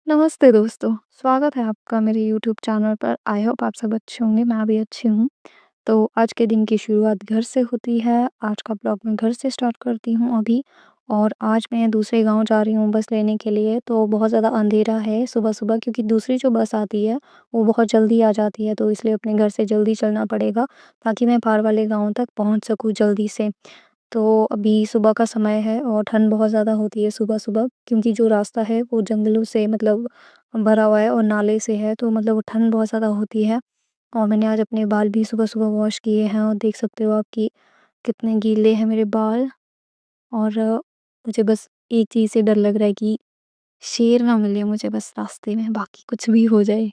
नमस्ते दोस्तों, स्वागत है आपका मेरे यूट्यूब चैनल पर। आई होप आप सब अच्छे होंगे, मैं भी अच्छी हूँ। तो आज के दिन की शुरुआत घर से होती है। आज का ब्लॉग मैं घर से स्टार्ट करती हूँ अभी। और आज मैं दूसरे गाँव जा रही हूँ बस लेने के लिए। तो बहुत ज़्यादा अंधेरा है सुबह-सुबह, क्योंकि दूसरी जो बस आती है वो बहुत जल्दी आ जाती है, तो इसलिए अपने घर से जल्दी चलना पड़ेगा ताकि मैं पार वाले गाँव तक पहुँच सकूँ जल्दी से। तो अभी सुबह का समय है और ठंड बहुत ज़्यादा होती है सुबह-सुबह, क्योंकि जो रास्ता है वो जंगलों से मतलब भरा हुआ है और नाले से है, तो मतलब वो ठंड बहुत ज़्यादा होती है। और मैंने आज अपने बाल भी सुबह-सुबह वॉश किए हैं और देख सकते हो आप कि कितने गीले हैं मेरे बाल। और मुझे बस एक चीज़ से डर लग रहा है कि शेर ना मिले मुझे बस रास्ते में, बाकी कुछ भी हो जाए।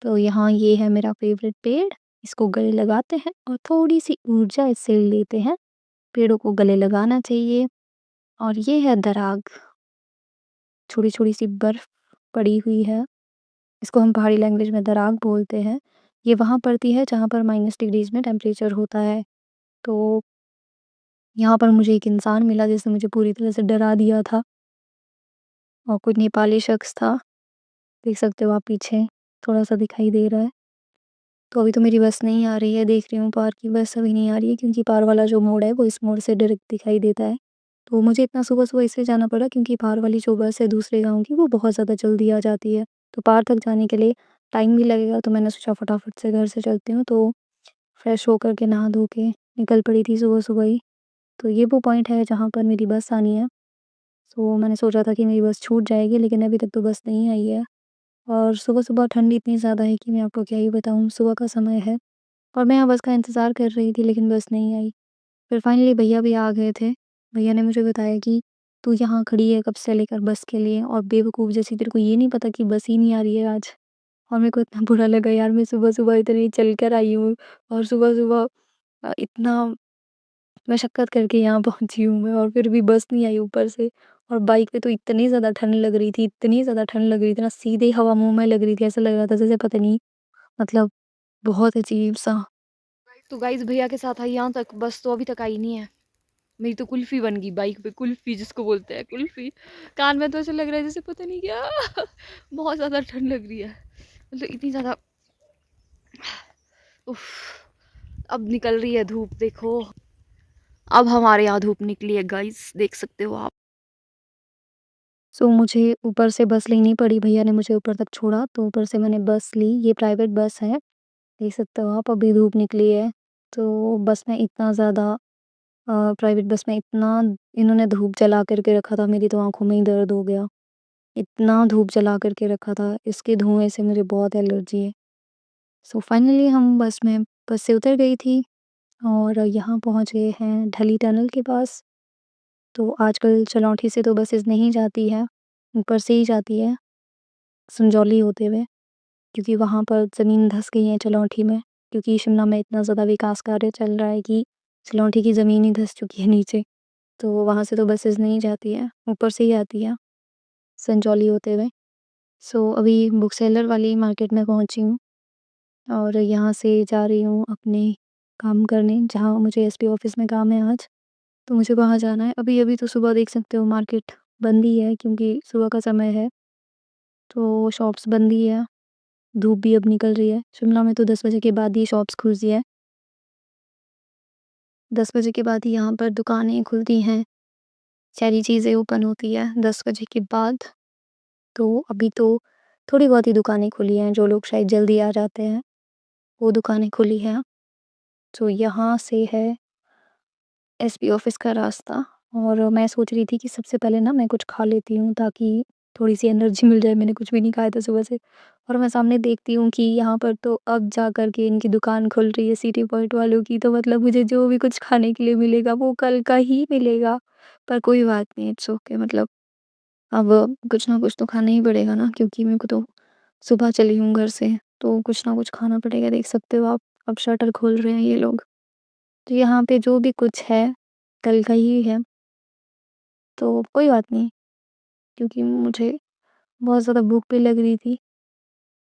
तो यहाँ ये है मेरा फ़ेवरेट पेड़, इसको गले लगाते हैं और थोड़ी-सी ऊर्जा इससे लेते हैं। पेड़ों को गले लगाना चाहिए। और ये है दराग, छोटी-छोटी सी बर्फ़ पड़ी हुई है। इसको हम पहाड़ी लैंग्वेज में दराग बोलते हैं। ये वहाँ पड़ती है जहाँ पर माइनस डिग्रीज़ में टेम्परेचर होता है। तो यहाँ पर मुझे एक इंसान मिला जिसने मुझे पूरी तरह से डरा दिया था, और कोई नेपाली शख्स था। देख सकते हो आप पीछे, थोड़ा-सा दिखाई दे रहा है। तो अभी तो मेरी बस नहीं आ रही है, देख रही हूँ पार की बस अभी नहीं आ रही है, क्योंकि पार वाला जो मोड़ है वो इस मोड़ से डायरेक्ट दिखाई देता है। तो मुझे इतना सुबह-सुबह इसलिए जाना पड़ा क्योंकि पार वाली जो बस है दूसरे गाँव की वो बहुत ज़्यादा जल्दी आ जाती है। तो पार तक जाने के लिए टाइम भी लगेगा, तो मैंने सोचा फटाफट से घर से चलती हूँ। तो फ्रेश होकर के नहा धो के निकल पड़ी थी सुबह-सुबह ही। तो ये वो पॉइंट है जहाँ पर मेरी बस आनी है। तो मैंने सोचा था कि मेरी बस छूट जाएगी, लेकिन अभी तक तो बस नहीं आई है। और सुबह-सुबह ठंड इतनी ज़्यादा है कि मैं आपको क्या ही बताऊँ, सुबह का समय है। और मैं यहाँ बस का इंतज़ार कर रही थी, लेकिन बस नहीं आई। फिर फाइनली भैया भी आ गए थे। भैया ने मुझे बताया कि तू यहाँ खड़ी है कब से लेकर बस के लिए, और बेवकूफ़ जैसी तेरे को ये नहीं पता कि बस ही नहीं आ रही है आज। और मेरे को इतना बुरा लगा यार, मैं सुबह-सुबह इतनी चल कर आई हूँ और सुबह-सुबह इतना मशक्कत करके यहाँ पहुँची हूँ मैं, और फिर भी बस नहीं आई ऊपर से। और बाइक पे तो इतनी ज़्यादा ठंड लग रही थी, इतनी ज़्यादा ठंड लग रही थी ना, सीधे हवा मुँह में लग रही थी। ऐसा लग रहा था जैसे पता नहीं, मतलब बहुत अजीब-सा। तो गाइस भैया के साथ आई यहाँ तक, बस तो अभी तक आई नहीं है। मेरी तो कुल्फ़ी बन गई बाइक पे, कुल्फ़ी जिसको बोलते हैं कुल्फ़ी। कान में तो ऐसा लग रहा है जैसे पता नहीं क्या बहुत ज़्यादा ठंड लग रही है। मतलब इतनी ज़्यादा उफ़! अब निकल रही है धूप देखो। अब हमारे यहाँ धूप निकली है गाइस, देख सकते हो आप। सो मुझे ऊपर से बस लेनी पड़ी, भैया ने मुझे ऊपर तक छोड़ा तो ऊपर से मैंने बस ली। ये प्राइवेट बस है, देख सकते हो आप, अभी धूप निकली है। तो बस में इतना ज़्यादा प्राइवेट बस में इतना इन्होंने धूप जला कर के रखा था, मेरी तो आँखों में ही दर्द हो गया। इतना धूप जला कर के रखा था, इसके धुएँ से मुझे बहुत एलर्जी है। सो फाइनली हम बस से उतर गई थी और यहाँ पहुँच गए हैं ढली टनल के पास। तो आजकल चलौठी से तो बसेज़ नहीं जाती है, ऊपर से ही जाती है, संजौली होते हुए, क्योंकि वहाँ पर ज़मीन धँस गई है चलौठी में, क्योंकि शिमला में इतना ज़्यादा विकास कार्य चल रहा है कि चलौठी की ज़मीन ही धँस चुकी है नीचे। तो वहाँ से तो बसेज़ नहीं जाती है, ऊपर से ही आती है, संजौली होते हुए। सो अभी बुक सेलर वाली मार्केट में पहुँची हूँ और यहाँ से जा रही हूँ अपने काम करने, जहाँ मुझे एसपी ऑफ़िस में काम है आज, तो मुझे वहाँ जाना है। अभी-अभी तो सुबह देख सकते हो मार्केट बंद ही है, क्योंकि सुबह का समय है, तो शॉप्स बंद ही है, धूप भी अब निकल रही है। शिमला में तो 10 बजे के बाद ही शॉप्स खुलती है, 10 बजे के बाद ही यहाँ पर दुकानें खुलती हैं, सारी चीज़ें ओपन होती है 10 बजे के बाद। तो अभी तो थोड़ी बहुत ही दुकानें खुली हैं, जो लोग शायद जल्दी आ जाते हैं, वो दुकानें खुली हैं। तो यहाँ से है एसपी ऑफ़िस का रास्ता, और मैं सोच रही थी कि सबसे पहले ना मैं कुछ खा लेती हूँ ताकि थोड़ी-सी एनर्जी मिल जाए, मैंने कुछ भी नहीं खाया था सुबह से। और मैं सामने देखती हूँ कि यहाँ पर तो अब जा कर के इनकी दुकान खुल रही है सिटी पॉइंट वालों की, तो मतलब मुझे जो भी कुछ खाने के लिए मिलेगा वो कल का ही मिलेगा। पर कोई बात नहीं, इट्स ओके, मतलब अब कुछ ना कुछ तो खाना ही पड़ेगा ना, क्योंकि मेरे को तो सुबह चली हूँ घर से, तो कुछ ना कुछ खाना पड़ेगा। देख सकते हो आप, अब शटर खोल रहे हैं ये लोग। तो यहाँ पे जो भी कुछ है, कल का ही है, तो कोई बात नहीं, क्योंकि मुझे बहुत ज़्यादा भूख भी लग रही थी।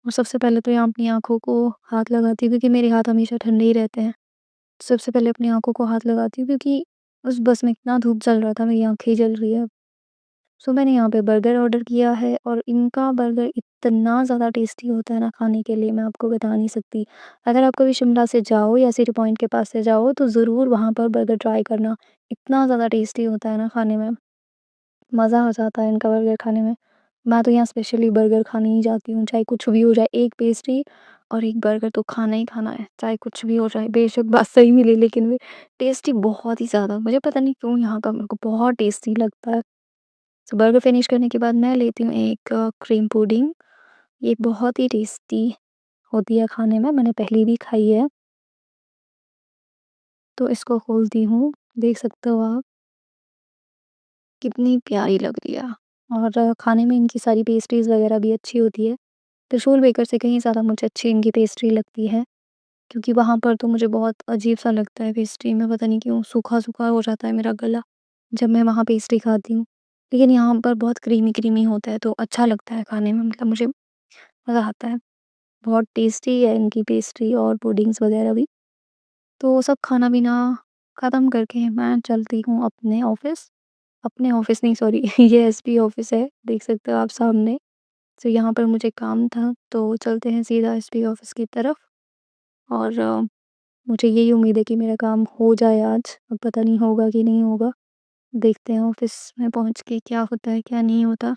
और सबसे पहले तो यहाँ अपनी आँखों को हाथ लगाती हूँ, क्योंकि मेरे हाथ हमेशा ठंडे ही रहते हैं। सबसे पहले अपनी आँखों को हाथ लगाती हूँ, क्योंकि उस बस में इतना धूप जल रहा था, मेरी आँखें जल रही है अब। सो मैंने यहाँ पे बर्गर ऑर्डर किया है और इनका बर्गर इतना ज़्यादा टेस्टी होता है ना खाने के लिए मैं आपको बता नहीं सकती। अगर आप कभी शिमला से जाओ या सिटी पॉइंट के पास से जाओ तो ज़रूर वहाँ पर बर्गर ट्राई करना। इतना ज़्यादा टेस्टी होता है ना खाने में, मज़ा आ जाता है इनका बर्गर खाने में। मैं तो यहाँ स्पेशली बर्गर खाने ही जाती हूँ, चाहे कुछ भी हो जाए, 1 पेस्ट्री और 1 बर्गर तो खाना ही खाना है, चाहे कुछ भी हो जाए। बेशक बात सही मिले लेकिन वे टेस्टी बहुत ही ज़्यादा, मुझे पता नहीं क्यों यहाँ का मेरे को बहुत टेस्टी लगता है। तो बर्गर फिनिश करने के बाद मैं लेती हूँ एक क्रीम पुडिंग, ये बहुत ही टेस्टी होती है खाने में, मैंने पहले भी खाई है। तो इसको खोलती हूँ, देख सकते हो आप कितनी प्यारी लग रही है और खाने में इनकी सारी पेस्ट्रीज़ वगैरह भी अच्छी होती है। त्रिशूल बेकर से कहीं ज़्यादा मुझे अच्छी इनकी पेस्ट्री लगती है, क्योंकि वहाँ पर तो मुझे बहुत अजीब-सा लगता है पेस्ट्री में, पता नहीं क्यों सूखा-सूखा हो जाता है मेरा गला, जब मैं वहाँ पेस्ट्री खाती हूँ। लेकिन यहाँ पर बहुत क्रीमी-क्रीमी होता है तो अच्छा लगता है खाने में, मतलब मुझे मज़ा आता है। बहुत टेस्टी है इनकी पेस्ट्री और पुडिंग्स वगैरह भी। तो सब खाना-पीना ख़त्म करके मैं चलती हूँ अपने ऑफ़िस नहीं, सॉरी ये एसपी ऑफ़िस है, देख सकते हो आप सामने। तो यहाँ पर मुझे काम था तो चलते हैं सीधा एसपी ऑफ़िस की तरफ और मुझे यही उम्मीद है कि मेरा काम हो जाए आज, अब पता नहीं होगा कि नहीं होगा। देखते हैं ऑफ़िस में पहुँच के क्या होता है, क्या नहीं होता।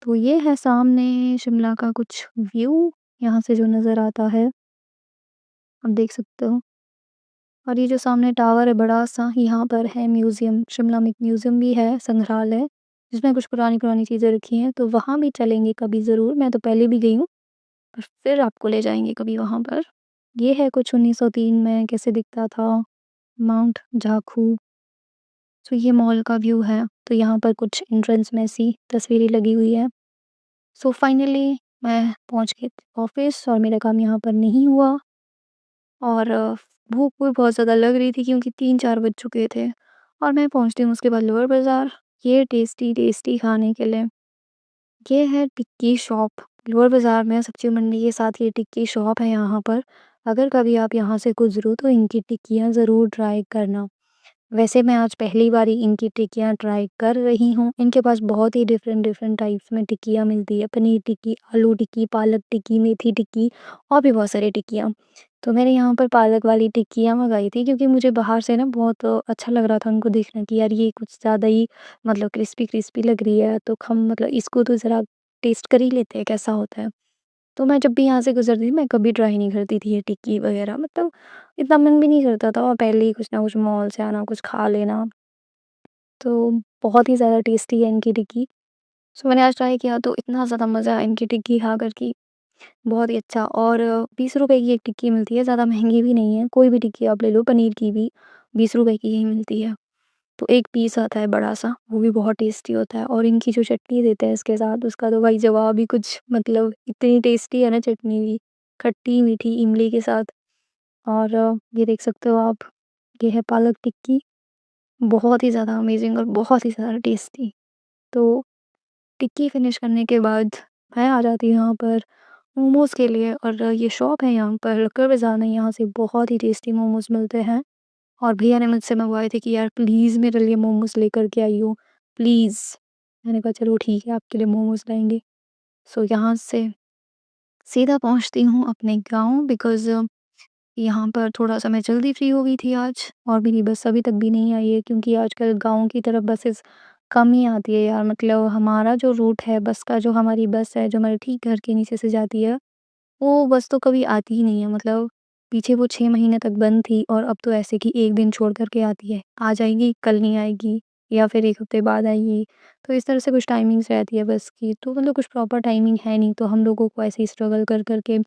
तो ये है सामने शिमला का कुछ व्यू, यहाँ से जो नज़र आता है, आप देख सकते हो। और ये जो सामने टावर है बड़ा-सा, यहाँ पर है म्यूज़ियम, शिमला में एक म्यूज़ियम भी है, संग्रहालय, जिसमें कुछ पुरानी-पुरानी चीज़ें रखी हैं, तो वहाँ भी चलेंगे कभी ज़रूर। मैं तो पहले भी गई हूँ, पर फिर आपको ले जाएँगे कभी वहाँ पर। ये है कुछ 1903 में कैसे दिखता था, माउंट झाखू। तो ये मॉल का व्यू है, तो यहाँ पर कुछ एंट्रेंस में ऐसी तस्वीरें लगी हुई है। सो फाइनली मैं पहुँच गई ऑफ़िस और मेरा काम यहाँ पर नहीं हुआ और भूख भी बहुत ज़्यादा लग रही थी क्योंकि 3-4 बज चुके थे और मैं पहुँचती हूँ उसके बाद लोअर बाज़ार, ये टेस्टी-टेस्टी खाने के लिए। ये है टिक्की शॉप, लोअर बाज़ार में सब्ज़ी मंडी के साथ ये टिक्की शॉप है यहाँ पर। अगर कभी आप यहाँ से गुज़रो तो इनकी टिक्कियाँ ज़रूर ट्राई करना। वैसे मैं आज पहली बारी इनकी टिक्कियाँ ट्राई कर रही हूँ। इनके पास बहुत ही डिफ़रेंट-डिफ़रेंट टाइप्स में टिक्कियाँ मिलती है। पनीर टिक्की, आलू टिक्की, पालक टिक्की, मेथी टिक्की और भी बहुत सारी टिक्कियाँ। तो मैंने यहाँ पर पालक वाली टिक्कियाँ मँगाई थी क्योंकि मुझे बाहर से ना बहुत अच्छा लग रहा था उनको देखने कि यार ये कुछ ज़्यादा ही मतलब क्रिस्पी-क्रिस्पी लग रही है तो हम मतलब इसको तो ज़रा टेस्ट कर ही लेते हैं कैसा होता है। तो मैं जब भी यहाँ से गुज़रती थी मैं कभी ट्राई नहीं करती थी ये टिक्की वग़ैरह, मतलब इतना मन भी नहीं करता था और पहले ही कुछ ना कुछ मॉल से आना, कुछ खा लेना। तो बहुत ही ज़्यादा टेस्टी है इनकी टिक्की। सो मैंने आज ट्राई किया तो इतना ज़्यादा मज़ा आया इनकी टिक्की खा कर कि बहुत ही अच्छा। और ₹20 की एक टिक्की मिलती है, ज़्यादा महंगी भी नहीं है। कोई भी टिक्की आप ले लो पनीर की भी ₹20 की ही मिलती है। तो एक पीस आता है बड़ा-सा, वो भी बहुत टेस्टी होता है और इनकी जो चटनी देते हैं इसके साथ उसका तो भाई जवाब ही कुछ, मतलब इतनी टेस्टी है ना चटनी भी, खट्टी, मीठी इमली के साथ। और ये देख सकते हो आप, ये है पालक टिक्की, बहुत ही ज़्यादा अमेज़िंग और बहुत ही ज़्यादा टेस्टी। तो टिक्की फिनिश करने के बाद मैं आ जाती हूँ यहाँ पर मोमोज़ के लिए और ये शॉप है यहाँ पर लक्कड़ बाज़ार में, यहाँ से बहुत ही टेस्टी मोमोज़ मिलते हैं। और भैया ने मुझसे मँगवाए थे कि यार प्लीज़ मेरे लिए मोमोज़ लेकर के आई हो, प्लीज़। मैंने कहा चलो ठीक है आपके लिए मोमोज़ लाएँगे। सो यहाँ से सीधा पहुँचती हूँ अपने गाँव बिकॉज़ यहाँ पर थोड़ा-सा मैं जल्दी फ्री हो गई थी आज और मेरी बस अभी तक भी नहीं आई है क्योंकि आजकल गाँव की तरफ बसेस कम ही आती है यार। मतलब हमारा जो रूट है बस का, जो हमारी बस है जो हमारे ठीक घर के नीचे से जाती है, वो बस तो कभी आती ही नहीं है। मतलब पीछे वो 6 महीने तक बंद थी और अब तो ऐसे कि 1 दिन छोड़ कर के आती है। आज आएगी, कल नहीं आएगी या फिर 1 हफ्ते बाद आएगी। तो इस तरह से कुछ टाइमिंग्स रहती है बस की, तो मतलब कुछ प्रॉपर टाइमिंग है नहीं, तो हम लोगों को ऐसे ही स्ट्रगल कर कर के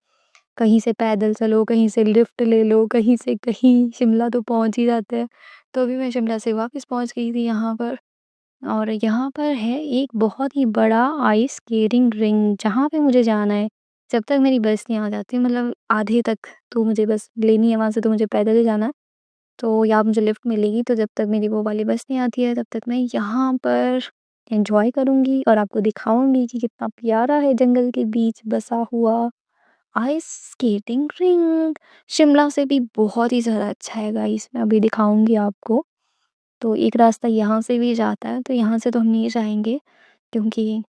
कहीं से पैदल चलो, कहीं से लिफ्ट ले लो, कहीं से कहीं, शिमला तो पहुँच ही जाते हैं। तो अभी मैं शिमला से वापस पहुँच गई थी यहाँ पर और यहाँ पर है एक बहुत ही बड़ा आइस स्केटिंग रिंग जहाँ पे मुझे जाना है। जब तक मेरी बस नहीं आ जाती, मतलब आधे तक तो मुझे बस लेनी है, वहाँ से तो मुझे पैदल ही जाना है। तो या मुझे लिफ्ट मिलेगी, तो जब तक मेरी वो वाली बस नहीं आती है तब तक मैं यहाँ पर एन्जॉय करूँगी और आपको दिखाऊँगी कि कितना प्यारा है जंगल के बीच बसा हुआ आइस स्केटिंग रिंग। शिमला से भी बहुत ही ज़्यादा अच्छा है गाइस, मैं अभी दिखाऊँगी आपको। तो एक रास्ता यहाँ से भी जाता है, तो यहाँ से तो हम नहीं जाएँगे क्योंकि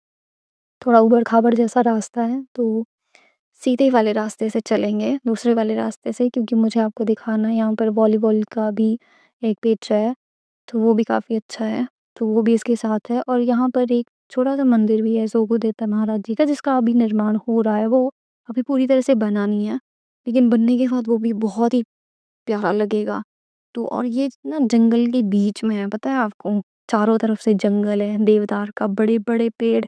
थोड़ा ऊबड़-खाबड़ जैसा रास्ता है, तो सीधे वाले रास्ते से चलेंगे, दूसरे वाले रास्ते से, क्योंकि मुझे आपको दिखाना है यहाँ पर वॉलीबॉल का भी एक पिच है, तो वो भी काफ़ी अच्छा है, तो वो भी इसके साथ है। और यहाँ पर एक छोटा-सा मंदिर भी है सोबुदेता महाराज जी का, जिसका अभी निर्माण हो रहा है, वो अभी पूरी तरह से बना नहीं है, लेकिन बनने के बाद वो भी बहुत ही प्यारा लगेगा। तो और ये ना जंगल के बीच में है, पता है आपको? चारों तरफ से जंगल है, देवदार का, बड़े-बड़े पेड़,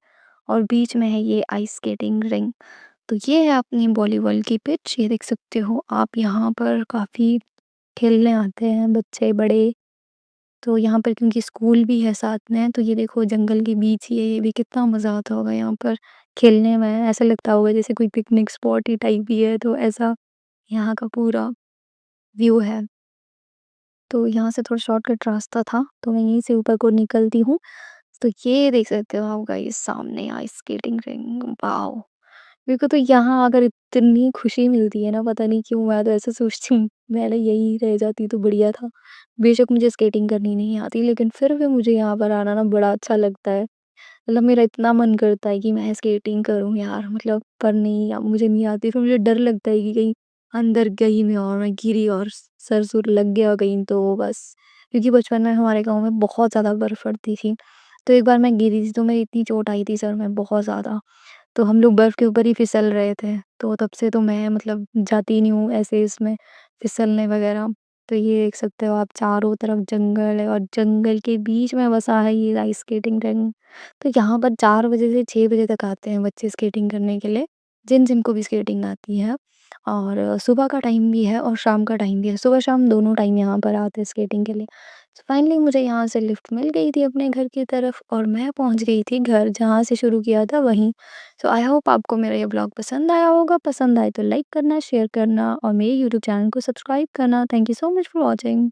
और बीच में है ये आइस स्केटिंग रिंग। तो ये है अपनी वॉलीबॉल की पिच, ये देख सकते हो आप। यहाँ पर काफ़ी खेलने आते हैं बच्चे, बड़े। तो यहाँ पर क्योंकि स्कूल भी है साथ में, तो ये देखो जंगल के बीच ही है, ये भी कितना मज़ा आता होगा यहाँ पर खेलने में। ऐसा लगता होगा जैसे कोई पिकनिक स्पॉट ही टाइप ही है, तो ऐसा यहाँ का पूरा व्यू है। तो यहाँ से थोड़ा शॉर्टकट रास्ता था, तो मैं यहीं से ऊपर को निकलती हूँ। तो ये देख सकते हो आप गाइस, सामने आइस स्केटिंग रिंग, वाओ! मेरे को तो यहाँ अगर इतनी खुशी मिलती है ना, पता नहीं क्यों, मैं तो ऐसा सोचती हूँ पहले यहीं रह जाती तो बढ़िया था। बेशक मुझे स्केटिंग करनी नहीं आती, लेकिन फिर भी मुझे यहाँ पर आना ना बड़ा अच्छा लगता है। मतलब मेरा इतना मन करता है कि मैं स्केटिंग करूँ यार, मतलब पर नहीं, अब मुझे नहीं आती, फिर मुझे डर लगता है कि कहीं अंदर गई मैं और मैं गिरी और सर-सुर लग गया कहीं तो बस। क्योंकि बचपन में हमारे गाँव में बहुत ज़्यादा बर्फ़ पड़ती थी, तो एक बार मैं गिरी थी, तो मेरी इतनी चोट आई थी सर में बहुत ज़्यादा। तो हम लोग बर्फ़ के ऊपर ही फिसल रहे थे, तो तब से तो मैं मतलब जाती ही नहीं हूँ ऐसे इसमें फिसलने वगैरह। तो ये देख सकते हो आप, चारों तरफ जंगल है और जंगल के बीच में बसा है ये आइस स्केटिंग रिंग। तो यहाँ पर 4 बजे से 6 बजे तक आते हैं बच्चे स्केटिंग करने के लिए, जिनको भी स्केटिंग आती है। और सुबह का टाइम भी है और शाम का टाइम भी है, सुबह-शाम दोनों टाइम यहाँ पर आते हैं स्केटिंग के लिए। सो फाइनली मुझे यहाँ से लिफ्ट मिल गई थी अपने घर की तरफ, और मैं पहुँच गई थी घर, जहाँ से शुरू किया था वहीं। सो आई होप आपको मेरा ये ब्लॉग पसंद आया होगा। पसंद आए तो लाइक करना, शेयर करना और मेरे यूट्यूब चैनल को सब्सक्राइब करना। Thank you so much for watching.